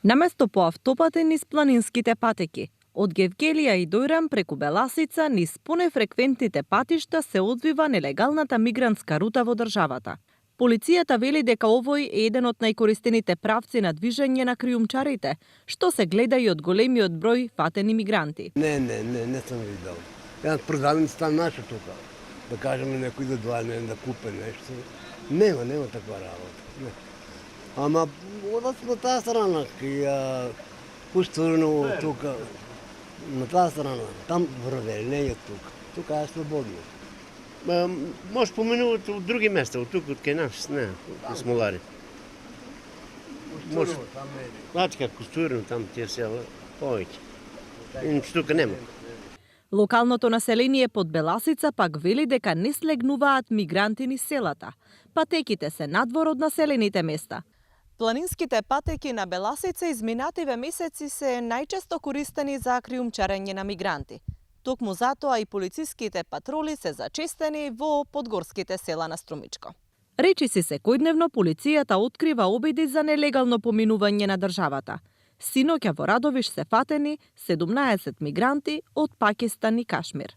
Наместо по автопатен низ планинските патеки, од Гевгелија и Дојран преку Беласица низ понефреквентните патишта се одвива нелегалната мигрантска рута во државата. Полицијата вели дека овој е еден од најкористените правци на движење на криумчарите, што се гледа и од големиот број фатени мигранти. Не сум видел. Една продавница наша тука. Да кажеме некој да дојде да купи нешто. Нема таква работа. Не. Ама одат на таа страна, кај Кустурно тука, на таа страна, там врвели, не е тука. Тука е слободно. Може поминуват од други места, од тук, од кај нас, не, од Смолари. Може, така, Кустурно, там тие села, повеќе. Иначе тука нема. Локалното население под Беласица пак вели дека не слегнуваат мигранти низ селата. Патеките се надвор од населените места. Планинските патеки на Беласица изминативе месеци се најчесто користени за криумчарење на мигранти. Токму затоа и полициските патроли се зачестени во подгорските села на Струмичко. Речиси секојдневно полицијата открива обиди за нелегално поминување на државата. Синоќа во Радовиш се фатени 17 мигранти од Пакистан и Кашмир.